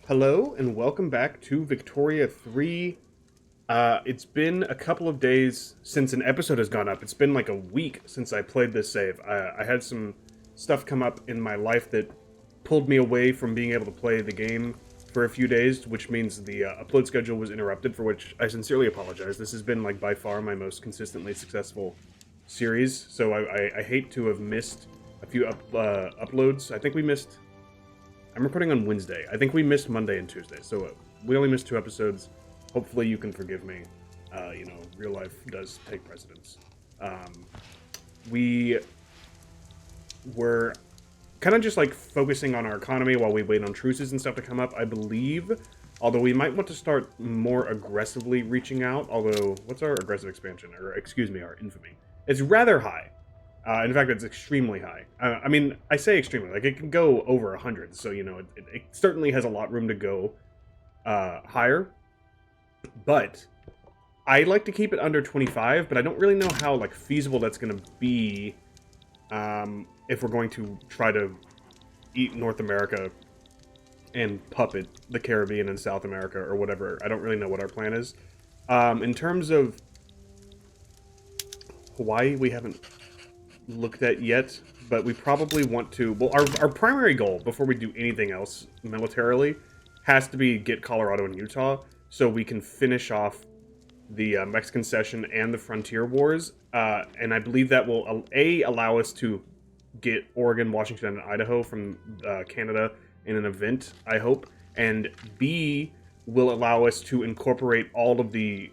Hello and welcome back to Victoria 3. It's been a couple of days since an episode has gone up. It's been like a week since I played this save. I had some stuff come up in my life that pulled me away from being able to play the game for a few days, which means the upload schedule was interrupted, for which I sincerely apologize. This has been like by far my most consistently successful series, so I hate to have missed a few uploads. I think we missed... I'm recording on Wednesday. I think we missed Monday and Tuesday, so we only missed 2 episodes. Hopefully you can forgive me. Real life does take precedence. We were kind of just like focusing on our economy while we wait on truces and stuff to come up, I believe. Although we might want to start more aggressively reaching out. Although, what's our aggressive expansion? Or, excuse me, our infamy. It's rather high. In fact, it's extremely high. I say extremely, like it can go over 100, so, it certainly has a lot of room to go higher. But I like to keep it under 25, but I don't really know how, like, feasible that's going to be if we're going to try to eat North America and puppet the Caribbean and South America or whatever. I don't really know what our plan is. In terms of Hawaii, we haven't looked at yet, but we probably want to... Well, our primary goal, before we do anything else militarily, has to be get Colorado and Utah, so we can finish off the Mexican Cession and the Frontier Wars, and I believe that will, A, allow us to get Oregon, Washington, and Idaho from Canada in an event, I hope, and B, will allow us to incorporate all of the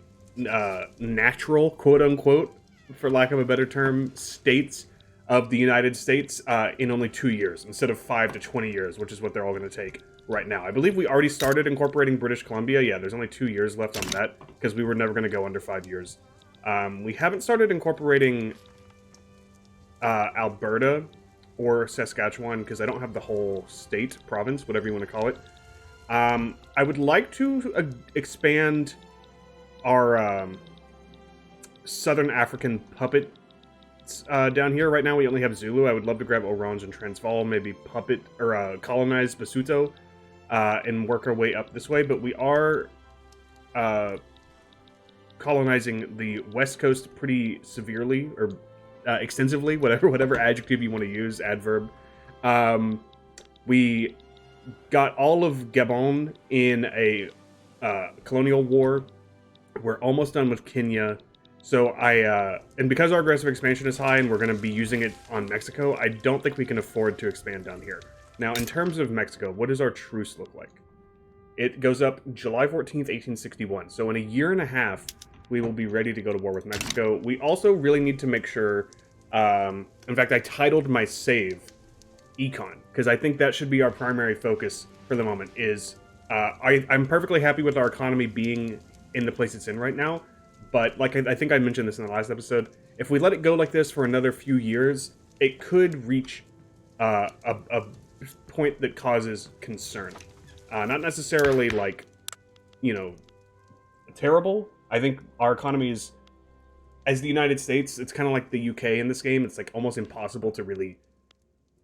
natural, quote-unquote, for lack of a better term, states of the United States in only 2 years, instead of 5 to 20 years, which is what they're all going to take right now. I believe we already started incorporating British Columbia. Yeah, there's only 2 years left on that, because we were never going to go under 5 years. We haven't started incorporating Alberta or Saskatchewan, because I don't have the whole state, province, whatever you want to call it. I would like to expand our... Southern African puppet down here. Right now we only have Zulu. I would love to grab Orange and Transvaal, maybe puppet or colonize Basuto and work our way up this way. But we are colonizing the West Coast pretty severely or extensively, whatever adjective you want to use, adverb. We got all of Gabon in a colonial war. We're almost done with Kenya. So and because our aggressive expansion is high and we're going to be using it on Mexico, I don't think we can afford to expand down here. Now, in terms of Mexico, what does our truce look like? It goes up July 14th, 1861. So in a year and a half, we will be ready to go to war with Mexico. We also really need to make sure, in fact, I titled my save Econ, because I think that should be our primary focus for the moment, is I'm perfectly happy with our economy being in the place it's in right now. But like I think I mentioned this in the last episode, if we let it go like this for another few years, it could reach a point that causes concern. Not necessarily like, terrible. I think our economy is, as the United States, it's kind of like the UK in this game. It's like almost impossible to really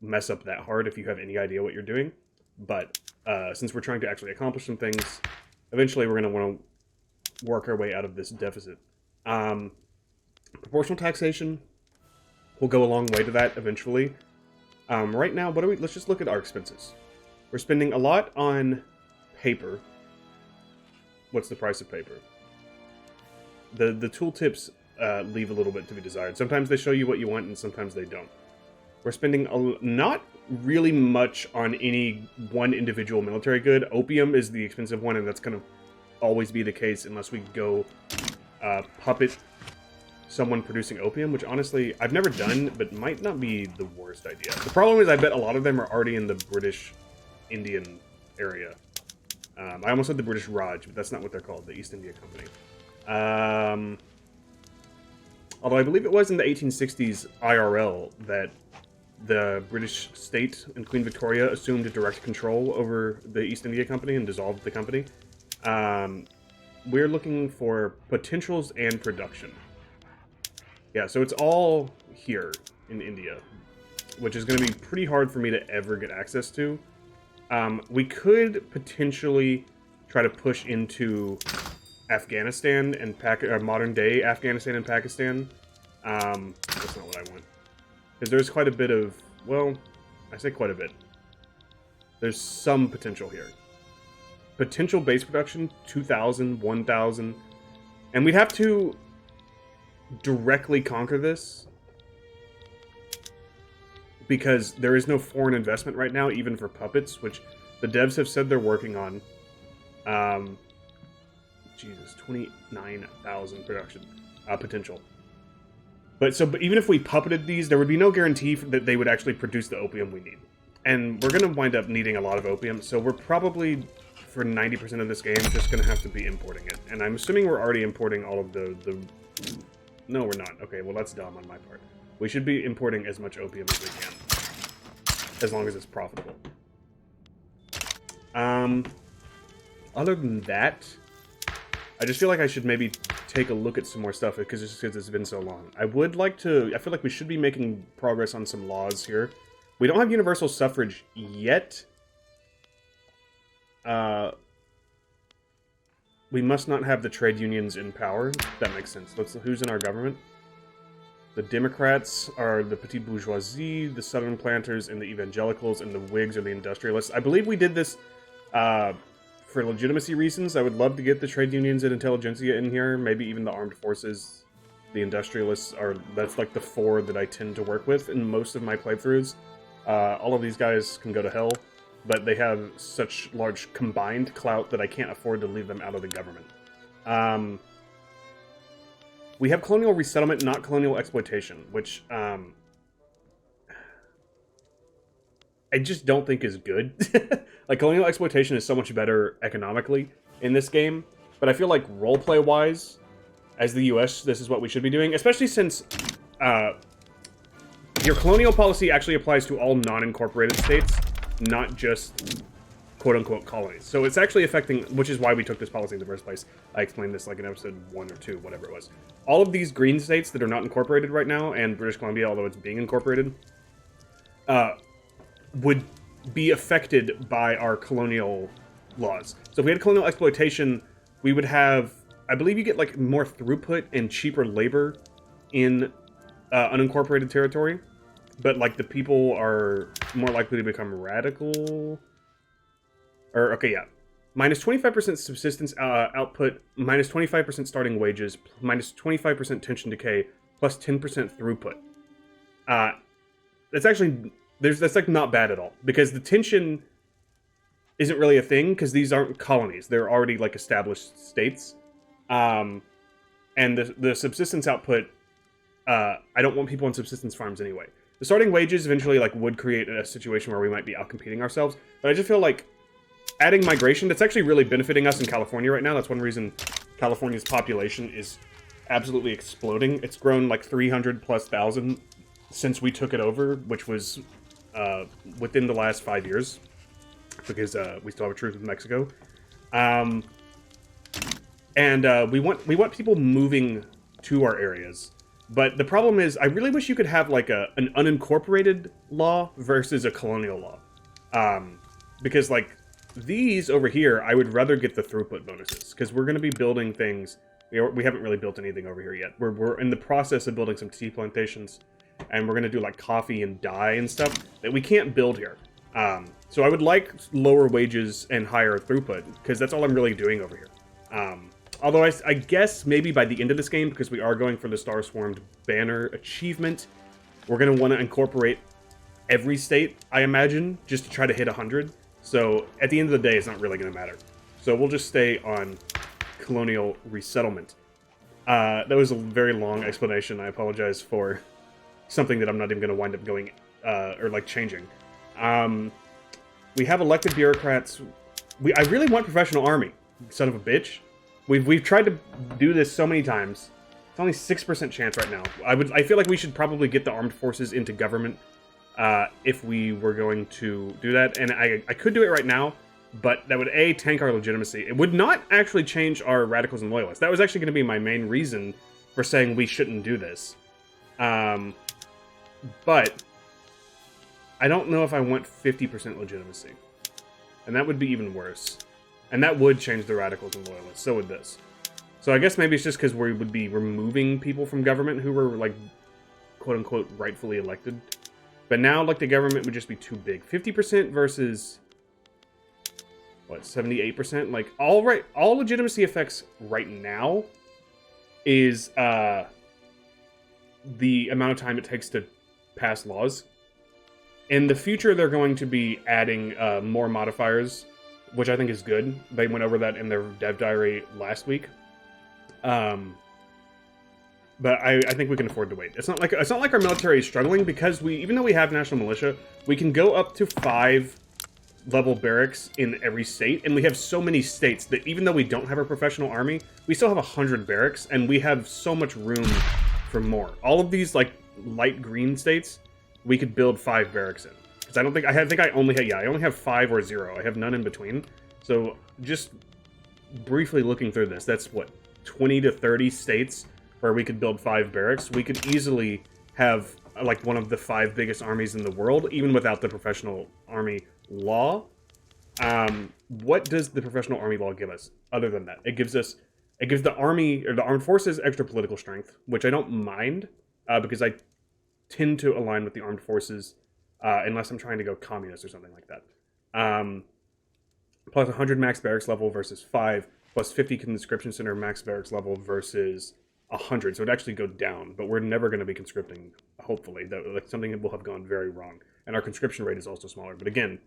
mess up that hard if you have any idea what you're doing. But since we're trying to actually accomplish some things, eventually we're going to want to work our way out of this deficit. Proportional taxation will go a long way to that eventually. Right now, let's just look at our expenses. We're spending a lot on paper. What's the price of paper? The tooltips leave a little bit to be desired. Sometimes they show you what you want and sometimes they don't. We're spending not really much on any one individual military good. Opium is the expensive one, and that's kind of always be the case unless we go puppet someone producing opium, which honestly I've never done, but might not be the worst idea. The problem is I bet a lot of them are already in the British Indian area. I almost said the British Raj, but that's not what they're called, the East India Company. Although I believe it was in the 1860s IRL that the British state and Queen Victoria assumed direct control over the East India Company and dissolved the company. We're looking for potentials and production. Yeah, so it's all here in India, which is going to be pretty hard for me to ever get access to. We could potentially try to push into Afghanistan and modern day Afghanistan and Pakistan. That's not what I want. Because there's quite a bit of, well, I say quite a bit. There's some potential here. Potential base production, 2,000, 1,000. And we'd have to directly conquer this. Because there is no foreign investment right now, even for puppets, which the devs have said they're working on. Jesus, 29,000 production potential. But even if we puppeted these, there would be no guarantee that they would actually produce the opium we need. And we're going to wind up needing a lot of opium, so we're probably, for 90% of this game, just going to have to be importing it. And I'm assuming we're already importing all of the... No, we're not. Okay, well, that's dumb on my part. We should be importing as much opium as we can. As long as it's profitable. Other than that, I just feel like I should maybe take a look at some more stuff because it's been so long. I would like to... I feel like we should be making progress on some laws here. We don't have universal suffrage yet. We must not have the trade unions in power. That makes sense. Who's in our government? The Democrats are the petite bourgeoisie, the Southern planters, and the evangelicals, and the Whigs are the industrialists. I believe we did this for legitimacy reasons. I would love to get the trade unions and intelligentsia in here, maybe even the armed forces. The industrialists are... That's like the four that I tend to work with in most of my playthroughs. All of these guys can go to hell, but they have such large combined clout that I can't afford to leave them out of the government. We have colonial resettlement, not colonial exploitation, which I just don't think is good. Like, colonial exploitation is so much better economically in this game, but I feel like roleplay-wise, as the US, this is what we should be doing, especially since your colonial policy actually applies to all non-incorporated states, not just quote-unquote colonies. So it's actually affecting, which is why we took this policy in the first place. I explained this like in episode 1 or 2, whatever it was. All of these green states that are not incorporated right now, and British Columbia, although it's being incorporated, would be affected by our colonial laws. So if we had colonial exploitation, we would have, I believe you get like more throughput and cheaper labor in unincorporated territory, but like the people are more likely to become radical. Or, okay, yeah. Minus 25% subsistence output, minus 25% starting wages, minus 25% tension decay, plus 10% throughput. That's actually... That's like not bad at all, because the tension isn't really a thing, because these aren't colonies. They're already like established states. And the subsistence output, I don't want people on subsistence farms anyway. The starting wages eventually like would create a situation where we might be outcompeting ourselves, but I just feel like adding migration, that's actually really benefiting us in California right now. That's one reason California's population is absolutely exploding. It's grown like 300,000+ since we took it over, which was within the last 5 years, because we still have a truce with Mexico. We want people moving to our areas. But the problem is, I really wish you could have like an unincorporated law versus a colonial law. Because like these over here, I would rather get the throughput bonuses, because we're going to be building things. We haven't really built anything over here yet. We're in the process of building some tea plantations, and we're going to do like coffee and dye and stuff that we can't build here. So I would like lower wages and higher throughput, because that's all I'm really doing over here. Although I guess maybe by the end of this game, because we are going for the Star Swarmed banner achievement, we're going to want to incorporate every state, I imagine, just to try to hit 100. So at the end of the day, it's not really going to matter. So we'll just stay on colonial resettlement. That was a very long explanation. I apologize for something that I'm not even going to wind up going, or like changing. We have elected bureaucrats. I really want professional army, son of a bitch. We've tried to do this so many times. It's only 6% chance right now. I feel like we should probably get the armed forces into government if we were going to do that. And I could do it right now, but that would tank our legitimacy. It would not actually change our radicals and loyalists. That was actually going to be my main reason for saying we shouldn't do this. But I don't know if I want 50% legitimacy. and that would be even worse. And that would change the radicals and loyalists. So would this. So I guess maybe it's just because we would be removing people from government who were, like, quote-unquote rightfully elected. But now, like, the government would just be too big. 50% versus, what, 78%? Like, all legitimacy effects right now is the amount of time it takes to pass laws. In the future, they're going to be adding more modifiers, which I think is good. They went over that in their dev diary last week. But I think we can afford to wait. It's not like our military is struggling, because even though we have national militia, we can go up to 5 level barracks in every state, and we have so many states that even though we don't have a professional army, we still have 100 barracks, and we have so much room for more. All of these, like, light green states, we could build 5 barracks in. Because I only have 5 or 0. I have none in between. So just briefly looking through this, that's what, 20 to 30 states where we could build 5 barracks. We could easily have, like, one of the 5 biggest armies in the world, even without the professional army law. What does the professional army law give us other than that? It gives the army, or the armed forces, extra political strength, which I don't mind, because I tend to align with the armed forces, unless I'm trying to go communist or something like that. Plus 100 max barracks level versus 5, plus 50 conscription center max barracks level versus 100, so it'd actually go down, but we're never going to be conscripting, hopefully. Like, something will have gone very wrong. And our conscription rate is also smaller. But again,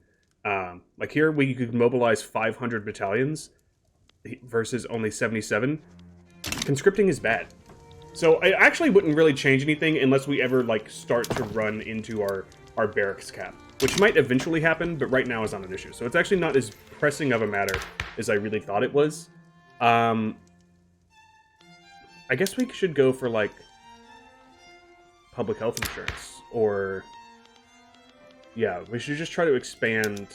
like here, we could mobilize 500 battalions versus only 77. Conscripting is bad. So I actually wouldn't really change anything unless we ever, like, start to run into our barracks cap, which might eventually happen, but right now is not an issue. So it's actually not as pressing of a matter as I really thought it was. I guess we should go for, like, public health insurance, or, yeah, we should just try to expand,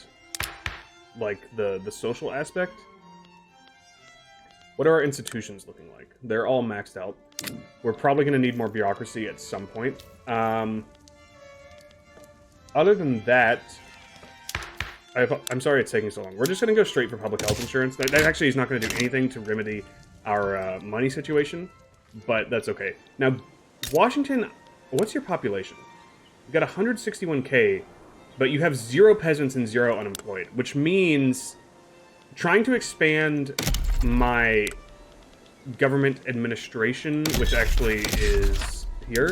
like, the social aspect. What are our institutions looking like? They're all maxed out. We're probably going to need more bureaucracy at some point. Other than that, I'm sorry it's taking so long. We're just going to go straight for public health insurance. That actually is not going to do anything to remedy our money situation, but that's okay. Now, Washington, what's your population? You've got 161k, but you have 0 peasants and 0 unemployed, which means trying to expand my government administration, which actually is here,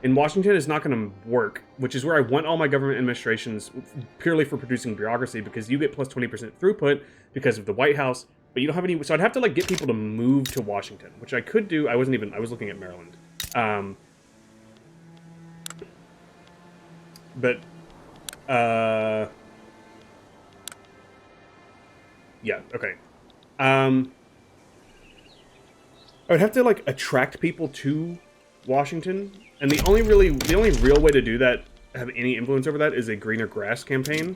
in Washington is not going to work, which is where I want all my government administrations, purely for producing bureaucracy, because you get plus 20% throughput because of the White House, but you don't have any, so I'd have to, like, get people to move to Washington, which I could do. I was looking at Maryland. Yeah, okay. I would have to, like, attract people to Washington, and the only real way to do that, have any influence over that, is a greener grass campaign,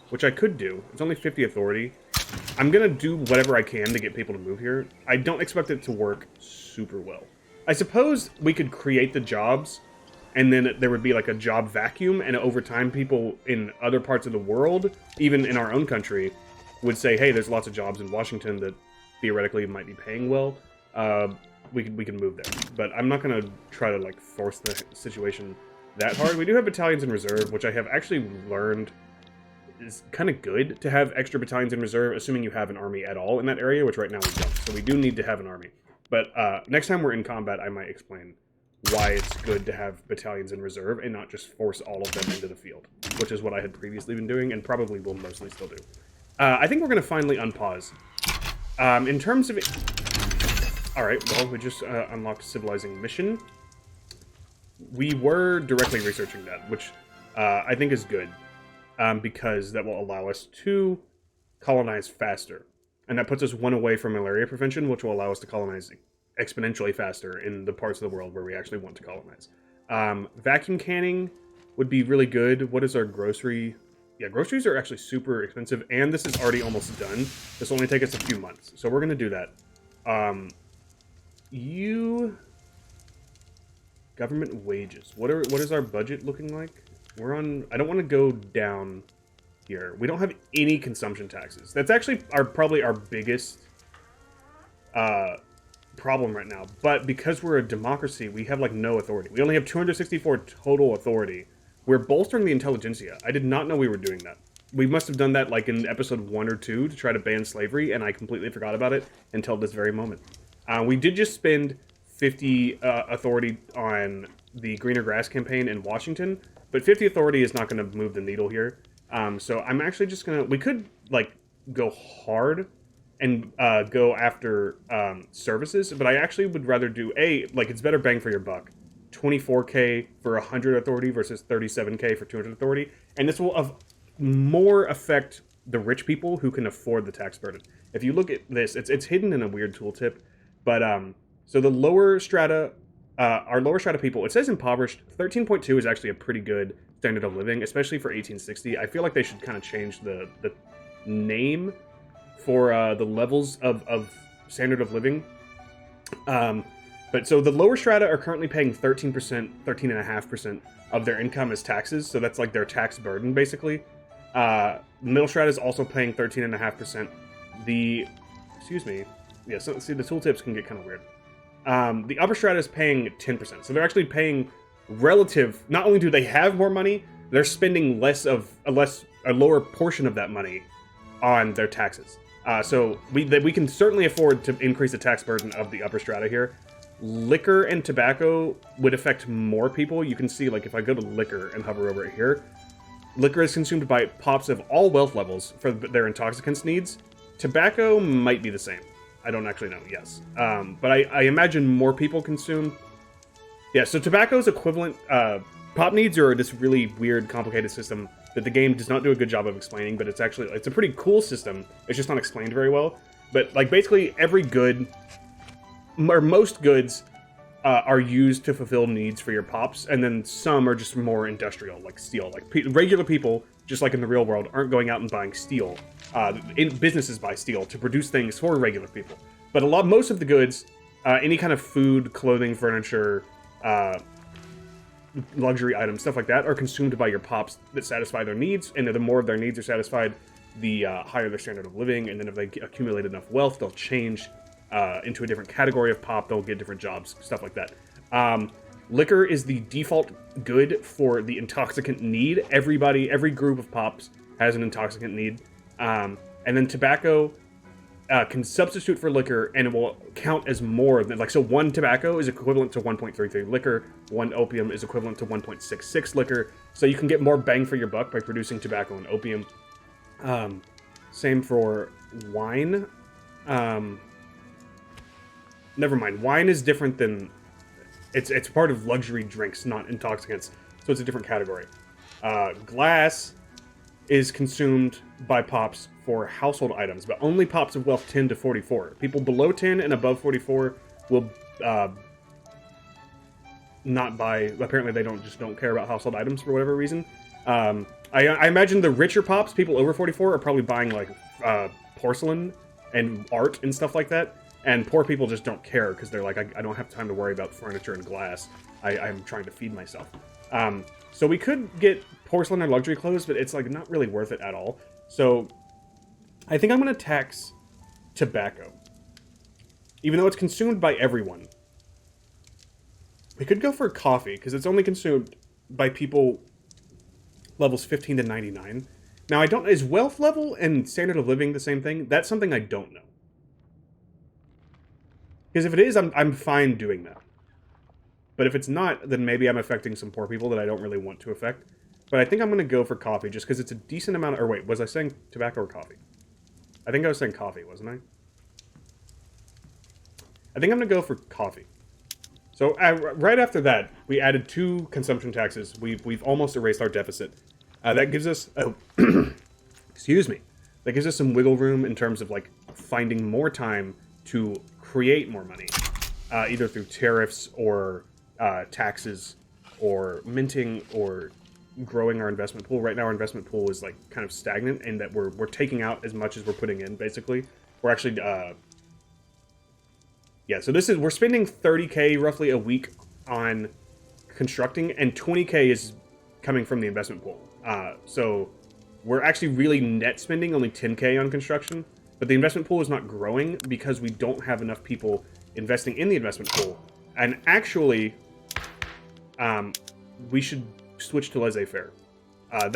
which I could do. It's only 50 authority. I'm gonna do whatever I can to get people to move here. I don't expect it to work super well. I suppose we could create the jobs, and then there would be, like, a job vacuum, and over time people in other parts of the world, even in our own country, would say, hey, there's lots of jobs in Washington that theoretically might be paying well. We can move there. But I'm not going to try to, like, force the situation that hard. We do have battalions in reserve, which I have actually learned is kind of good to have extra battalions in reserve, assuming you have an army at all in that area, which right now we don't. So we do need to have an army. But next time we're in combat, I might explain why it's good to have battalions in reserve and not just force all of them into the field, which is what I had previously been doing and probably will mostly still do. I think we're going to finally unpause. In terms of... Alright, well, we just unlocked Civilizing Mission. We were directly researching that, which I think is good, because that will allow us to colonize faster. And that puts us one away from malaria prevention, which will allow us to colonize exponentially faster in the parts of the world where we actually want to colonize. Vacuum canning would be really good. What is our grocery? Yeah, groceries are actually super expensive, and this is already almost done. This will only take us a few months, so we're going to do that. Government wages. What is our budget looking like? We're on... I don't want to go down here. We don't have any consumption taxes. That's actually probably our biggest problem right now. But because we're a democracy, we have like no authority. We only have 264 total authority. We're bolstering the intelligentsia. I did not know we were doing that. We must have done that like in episode 1 or 2 to try to ban slavery, and I completely forgot about it until this very moment. We did just spend 50 authority on the Greener Grass campaign in Washington, but 50 authority is not going to move the needle here. So I'm actually just going to... We could, like, go hard and go after services, but I actually would rather do, it's better bang for your buck. 24k for 100 authority versus 37k for 200 authority, and this will more affect the rich people who can afford the tax burden. If you look at this, it's hidden in a weird tooltip, but so the lower strata, our lower strata people, it says impoverished. 13.2 is actually a pretty good standard of living, especially for 1860. I feel like they should kind of change the name for the levels of standard of living. But so the lower strata are currently paying 13%, 13.5% of their income as taxes. So that's like their tax burden, basically. The middle strata is also paying 13.5%. So see, the tooltips can get kind of weird. The upper strata is paying 10%. So they're actually paying relative. Not only do they have more money, they're spending a lower portion of that money on their taxes. So we can certainly afford to increase the tax burden of the upper strata here. Liquor and tobacco would affect more people. You can see, like, if I go to liquor and hover over it here, liquor is consumed by pops of all wealth levels for their intoxicants needs. Tobacco might be the same. I don't actually know, yes. But I imagine more people consume. Yeah, so tobacco is equivalent. Pop needs are this really weird, complicated system that the game does not do a good job of explaining, but it's a pretty cool system. It's just not explained very well. But, like, basically every good... or most goods are used to fulfill needs for your pops, and then some are just more industrial, like steel. Like regular people, just like in the real world, aren't going out and buying steel. Businesses buy steel to produce things for regular people. But most of the goods, any kind of food, clothing, furniture, luxury items, stuff like that, are consumed by your pops that satisfy their needs, and the more of their needs are satisfied, the higher their standard of living, and then if they accumulate enough wealth, they'll change into a different category of pop, they'll get different jobs, stuff like that. Liquor is the default good for the intoxicant need. Every group of pops has an intoxicant need. And then tobacco can substitute for liquor, and it will count as more than, like, so one tobacco is equivalent to 1.33 liquor, one opium is equivalent to 1.66 liquor, so you can get more bang for your buck by producing tobacco and opium. Same for wine. Never mind. Wine is different than... It's part of luxury drinks, not intoxicants. So it's a different category. Glass is consumed by pops for household items, but only pops of wealth 10 to 44. People below 10 and above 44 will not buy... Apparently they don't care about household items for whatever reason. I imagine the richer pops, people over 44, are probably buying, like, porcelain and art and stuff like that. And poor people just don't care because they're like, I don't have time to worry about furniture and glass. I'm trying to feed myself. So we could get porcelain or luxury clothes, but it's like not really worth it at all. So I think I'm going to tax tobacco. Even though it's consumed by everyone. We could go for coffee because it's only consumed by people levels 15 to 99. Now, is wealth level and standard of living the same thing? That's something I don't know. Because if it is, I'm fine doing that. But if it's not, then maybe I'm affecting some poor people that I don't really want to affect. But I think I'm going to go for coffee just because it's a decent amount of... Or wait, was I saying tobacco or coffee? I think I was saying coffee, wasn't I? I think I'm going to go for coffee. So right after that, we added 2 consumption taxes. We've almost erased our deficit. That gives us... Oh, excuse me. That gives us some wiggle room in terms of, like, finding more time to create more money, either through tariffs or taxes or minting or growing our investment pool. Right now our investment pool is, like, kind of stagnant in that we're taking out as much as we're putting in, basically. We're actually so we're spending 30k roughly a week on constructing, and 20k is coming from the investment pool. So we're actually really net spending only 10K on construction, but the investment pool is not growing because we don't have enough people investing in the investment pool. And actually, we should switch to laissez-faire. I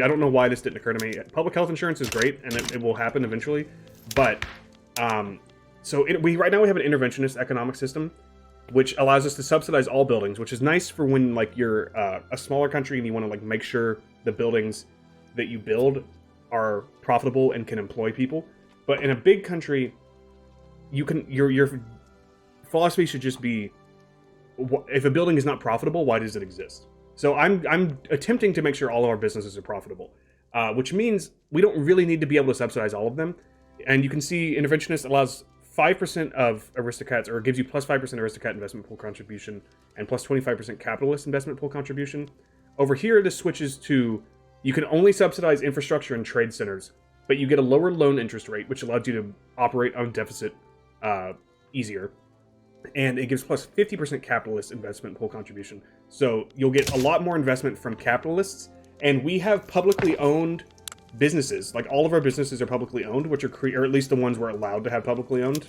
don't know why this didn't occur to me. Public health insurance is great, and it will happen eventually. But right now we have an interventionist economic system, which allows us to subsidize all buildings, which is nice for when like you're a smaller country and you want to like make sure the buildings that you build are profitable and can employ people. But in a big country, your philosophy should just be, if a building is not profitable, why does it exist? So I'm attempting to make sure all of our businesses are profitable, which means we don't really need to be able to subsidize all of them. And you can see interventionist allows 5% of aristocrats, or gives you plus 5% aristocrat investment pool contribution and plus 25% capitalist investment pool contribution. Over here, this switches to, you can only subsidize infrastructure and trade centers, but you get a lower loan interest rate, which allows you to operate on deficit easier. And it gives plus 50% capitalist investment pool contribution. So you'll get a lot more investment from capitalists. And we have publicly owned businesses. Like all of our businesses are publicly owned, which are or at least the ones we're allowed to have publicly owned,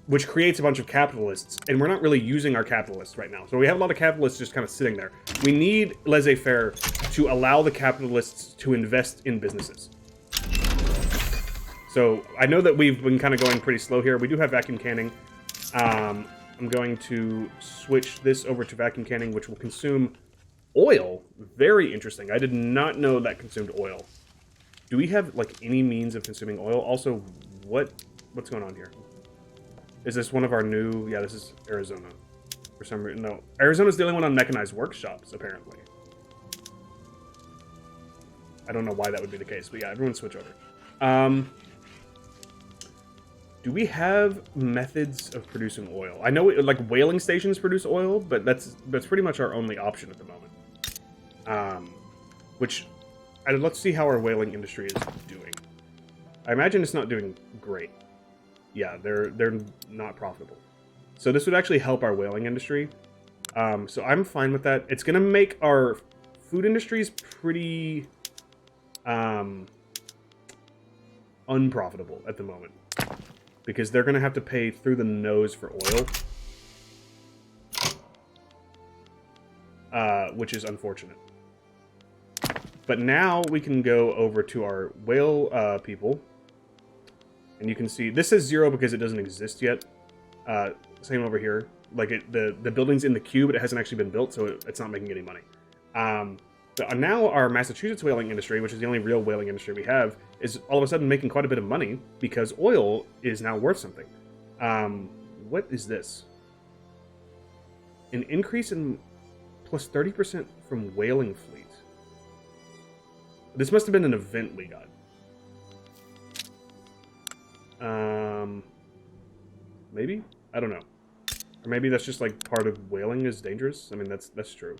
which creates a bunch of capitalists. And we're not really using our capitalists right now. So we have a lot of capitalists just kind of sitting there. We need laissez-faire to allow the capitalists to invest in businesses. So I know that we've been kind of going pretty slow here. We do have vacuum canning. I'm going to switch this over to vacuum canning, which will consume oil. Very interesting. I did not know that consumed oil. Do we have like any means of consuming oil? Also, what's going on here? Is this one of our new? Yeah, this is Arizona. For some reason, no. Arizona's the only one on mechanized workshops, apparently. I don't know why that would be the case, but yeah, everyone switch over. Do we have methods of producing oil? I know like whaling stations produce oil, but that's pretty much our only option at the moment. Let's see how our whaling industry is doing. I imagine it's not doing great. Yeah, they're not profitable. So this would actually help our whaling industry. So I'm fine with that. It's gonna make our food industries pretty unprofitable at the moment, because they're going to have to pay through the nose for oil, which is unfortunate. But now we can go over to our whale people, and you can see this says 0 because it doesn't exist yet. Same over here. Like the building's in the queue, but it hasn't actually been built, so it's not making any money. But now our Massachusetts whaling industry, which is the only real whaling industry we have, is all of a sudden making quite a bit of money because oil is now worth something. What is this? An increase in plus 30% from whaling fleet. This must have been an event we got. Maybe? I don't know. Or maybe that's just like part of whaling is dangerous. I mean, that's true.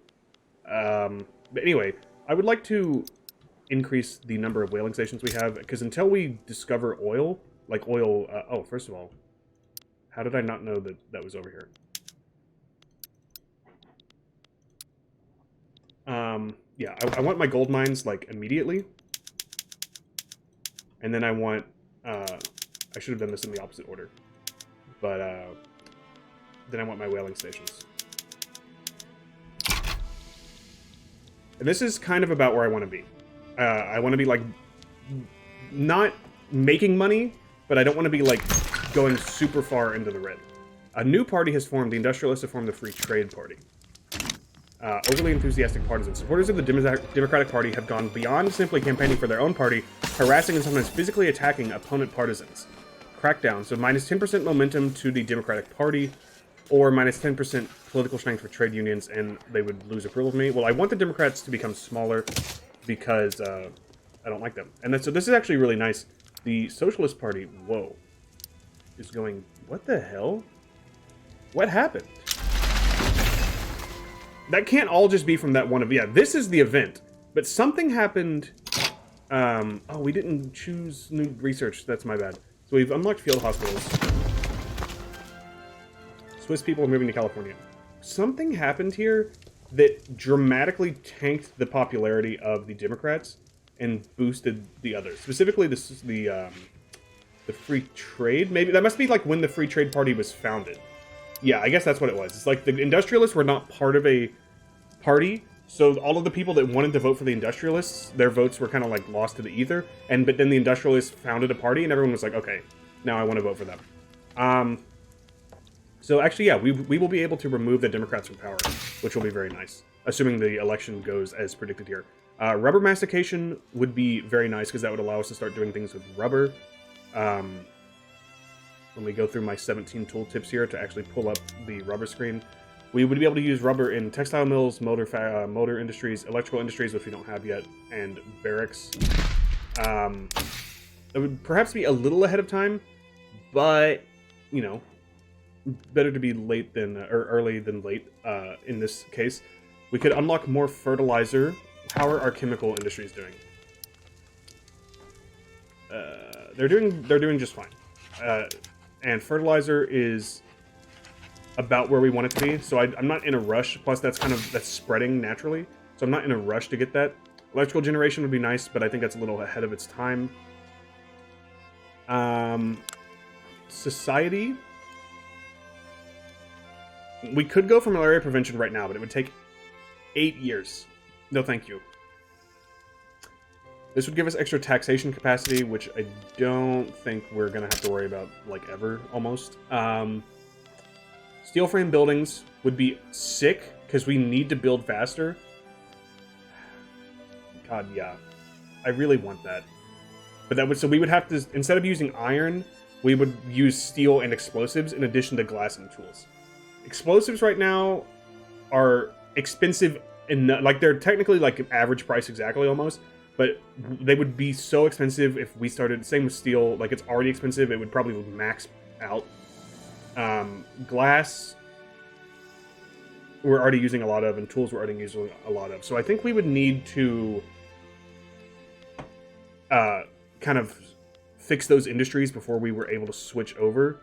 But anyway, I would like to increase the number of whaling stations we have, because until we discover oil, like oil... oh, first of all, how did I not know that that was over here? Yeah, I want my gold mines, like, immediately. And then I want... I should have done this in the opposite order. But, then I want my whaling stations. And this is kind of about where I want to be. I want to be, like, not making money, but I don't want to be, like, going super far into the red. A new party has formed. The Industrialists have formed the Free Trade Party. Overly enthusiastic partisans. Supporters of the Democratic Party have gone beyond simply campaigning for their own party, harassing and sometimes physically attacking opponent partisans. Crackdown. So minus 10% momentum to the Democratic Party, or minus 10% political strength for trade unions, and they would lose approval of me. Well, I want the Democrats to become smaller because I don't like them. And so this is actually really nice. The Socialist Party, whoa, is going, what the hell? What happened? That can't all just be from that one event. Yeah, this is the event. But something happened. Oh, we didn't choose new research. That's my bad. So we've unlocked field hospitals. Swiss people are moving to California. Something happened here that dramatically tanked the popularity of the Democrats. and boosted the others. Specifically, the free trade. Maybe that must be like when the free trade party was founded. Yeah, I guess that's what it was. It's like the industrialists were not part of a party, so all of the people that wanted to vote for the industrialists, their votes were kind of like lost to the ether. But then the industrialists founded a party, and everyone was like, okay, now I want to vote for them. So actually, yeah, we will be able to remove the Democrats from power, which will be very nice, assuming the election goes as predicted here. Rubber mastication would be very nice because that would allow us to start doing things with rubber. Let me go through my 17 tooltips here to actually pull up the rubber screen. We would be able to use rubber in textile mills, motor industries, electrical industries, which we don't have yet, and barracks. It would perhaps be a little ahead of time, but, you know, better to be late than, or early than late, in this case. We could unlock more fertilizer. How are our chemical industries doing? They're doing just fine. And fertilizer is about where we want it to be, so I'm not in a rush. Plus, that's spreading naturally, so I'm not in a rush to get that. Electrical generation would be nice, but I think that's a little ahead of its time. Society. We could go for malaria prevention right now, but it would take 8 years. No, thank you. This would give us extra taxation capacity, which I don't think we're going to have to worry about, like, ever, almost. Steel frame buildings would be sick, because we need to build faster. God, yeah. I really want that. But that would, so we would have to, instead of using iron, we would use steel and explosives in addition to glass and tools. Explosives right now are expensive, like, they're technically, like, average price exactly, almost. But they would be so expensive if we started, same with steel, like, it's already expensive, it would probably max out. Glass, we're already using a lot of, and tools we're already using a lot of. So I think we would need to kind of fix those industries before we were able to switch over.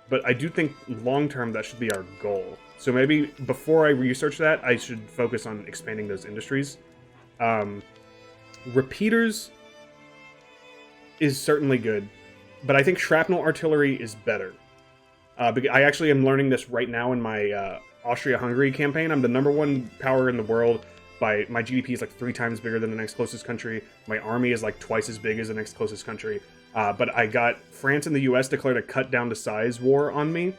But I do think long-term that should be our goal. So maybe before I research that, I should focus on expanding those industries. Repeaters is certainly good, but I think shrapnel artillery is better. I actually am learning this right now in my Austria-Hungary campaign. I'm the #1 power in the world. My GDP is like 3 times bigger than the next closest country. My army is like twice as big as the next closest country. But I got France and the US declared a cut down to size war on me.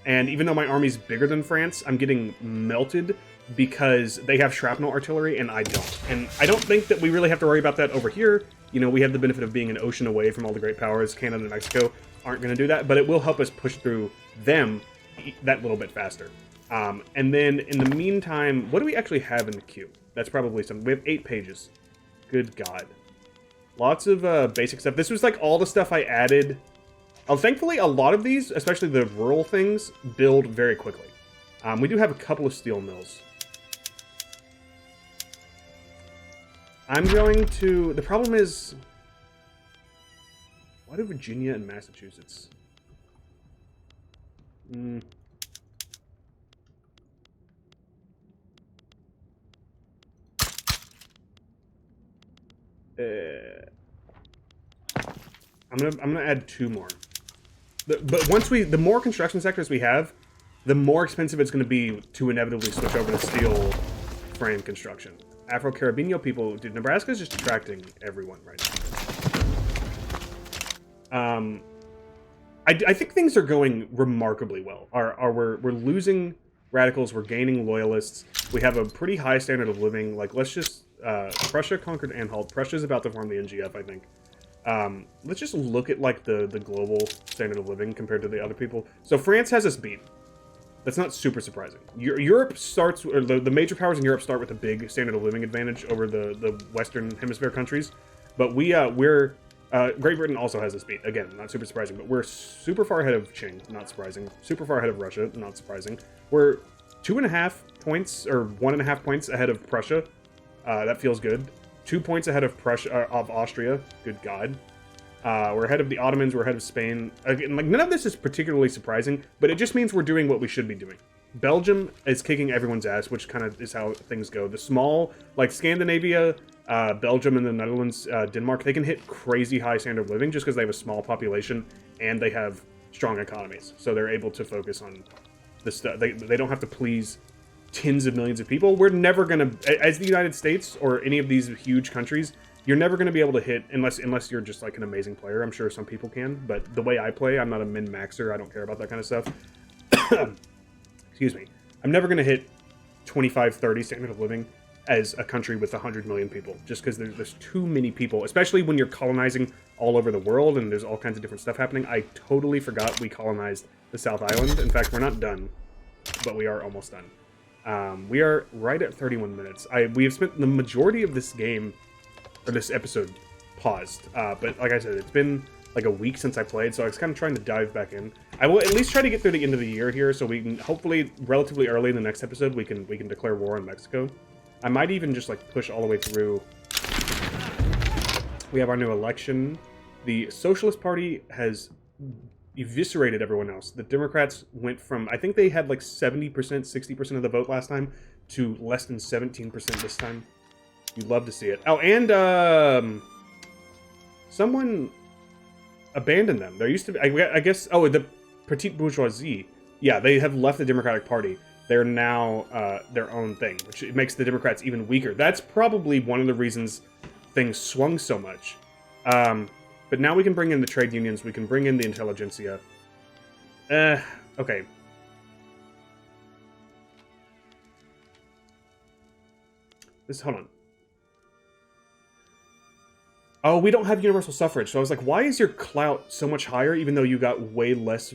And even though my army's bigger than France, I'm getting melted because they have shrapnel artillery and I don't. And I don't think that we really have to worry about that over here. You know, we have the benefit of being an ocean away from all the great powers. Canada and Mexico aren't going to do that, but it will help us push through them that little bit faster. And then in the meantime, what do we actually have in the queue? That's probably something. We have 8 pages. Good God. Lots of basic stuff. This was like all the stuff I added. Thankfully, a lot of these, especially the rural things, build very quickly. We do have a couple of steel mills. I'm going to... The problem is... Why do Virginia and Massachusetts? I'm gonna add 2 more. But once the more construction sectors we have, the more expensive it's going to be to inevitably switch over to steel frame construction. Afro-Caribbean people, dude, Nebraska's just attracting everyone right now. I think things are going remarkably well. We're losing radicals, we're gaining loyalists. We have a pretty high standard of living. Like, let's just Prussia conquered Anhalt. Prussia's about to form the NGF, I think. Let's just look at like the global standard of living compared to the other people. So France has us beat. That's not super surprising. Europe starts, or the major powers in Europe start with a big standard of living advantage over the Western Hemisphere countries. But we're Great Britain also has us beat. Again, not super surprising, but we're super far ahead of Qing. Not surprising. Super far ahead of Russia. Not surprising. We're 2.5 points or 1.5 points ahead of Prussia. That feels good. 2 points ahead of Austria. Good God. We're ahead of the Ottomans. We're ahead of Spain. Again, like, none of this is particularly surprising, but it just means we're doing what we should be doing. Belgium is kicking everyone's ass, which kind of is how things go. The small, like Scandinavia, Belgium, and the Netherlands, Denmark, they can hit crazy high standard of living just because they have a small population and they have strong economies. So they're able to focus on the stuff. They don't have to please tens of millions of people. We're never going to, as the United States or any of these huge countries, you're never going to be able to hit, unless you're just like an amazing player. I'm sure some people can, but the way I play, I'm not a min-maxer. I don't care about that kind of stuff. Excuse me. I'm never going to hit 25, 30 standard of living as a country with 100 million people, just because there's too many people, especially when you're colonizing all over the world and there's all kinds of different stuff happening. I totally forgot we colonized the South Island. In fact, we're not done, but we are almost done. We are right at 31 minutes. We have spent the majority of this game, or this episode, paused. But like I said, it's been like a week since I played, so I was kind of trying to dive back in. I will at least try to get through the end of the year here, so we can hopefully relatively early in the next episode we can declare war on Mexico. I might even just like push all the way through. We have our new election. The Socialist Party has eviscerated everyone else. The Democrats went from, I think they had like 70%, 60% of the vote last time, to less than 17% this time. You'd love to see it. Oh, and someone abandoned them. There used to be, I guess, oh, the Petite Bourgeoisie. Yeah, they have left the Democratic Party. They're now their own thing, which makes the Democrats even weaker. That's probably one of the reasons things swung so much. But now we can bring in the trade unions. We can bring in the intelligentsia. Okay. Hold on. Oh, we don't have universal suffrage. So I was like, why is your clout so much higher even though you got way less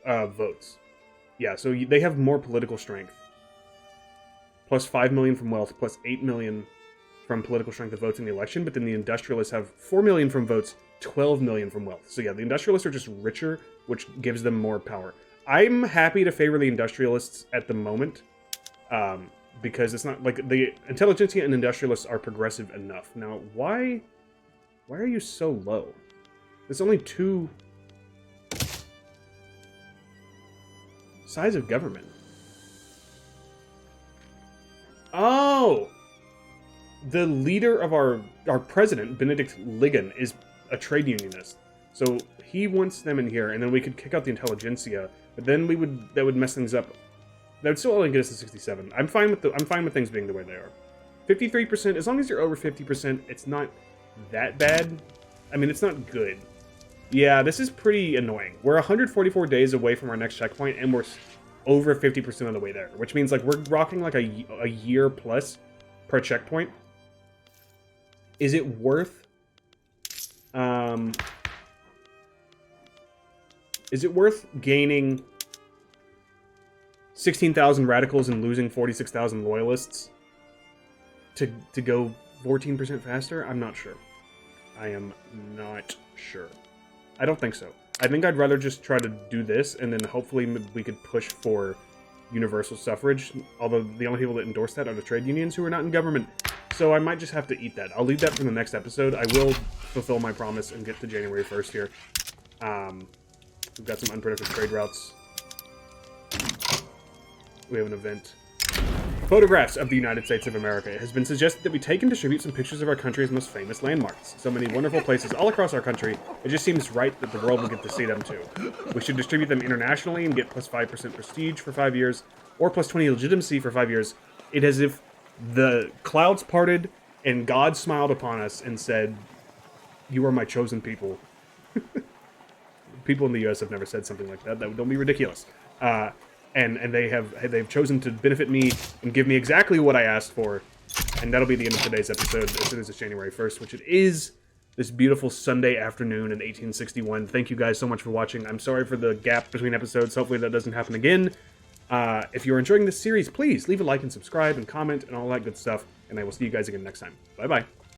votes? Yeah, so they have more political strength. Plus 5 million from wealth, plus 8 million from political strength of votes in the election, but then the industrialists have 4 million from votes, 12 million from wealth. So yeah, the industrialists are just richer, which gives them more power. I'm happy to favor the industrialists at the moment, because it's not like the intelligentsia and industrialists are progressive enough. Now, why are you so low? There's only 2 size of government. Oh! The leader of our president, Benedict Ligon, is a trade unionist. So he wants them in here, and then we could kick out the intelligentsia, but then that would mess things up. That would still only get us to 67. I'm fine with things being the way they are. 53%, as long as you're over 50%, it's not that bad. I mean, it's not good. Yeah, this is pretty annoying. We're 144 days away from our next checkpoint, and we're over 50% of the way there, which means like we're rocking like a year plus per checkpoint. Is it worth? Is it worth gaining 16,000 radicals and losing 46,000 loyalists to go 14% faster? I'm not sure. I am not sure. I don't think so. I think I'd rather just try to do this, and then hopefully we could push for universal suffrage, although the only people that endorse that are the trade unions who are not in government. So I might just have to eat that. I'll leave that for the next episode. I will fulfill my promise and get to January 1st here. We've got some unpredictable trade routes. We have an event. Photographs of the United States of America. It has been suggested that we take and distribute some pictures of our country's most famous landmarks. So many wonderful places all across our country. It just seems right that the world will get to see them too. We should distribute them internationally and get plus 5% prestige for 5 years, or plus 20 legitimacy for 5 years. It is as if the clouds parted and God smiled upon us and said, "You are my chosen people." People in the U.S. have never said something like that. Don't be ridiculous. And they've chosen to benefit me and give me exactly what I asked for. And that'll be the end of today's episode as soon as it's January 1st, which it is this beautiful Sunday afternoon in 1861. Thank you guys so much for watching. I'm sorry for the gap between episodes. Hopefully that doesn't happen again. If you're enjoying this series, please leave a like and subscribe and comment and all that good stuff. And I will see you guys again next time. Bye-bye.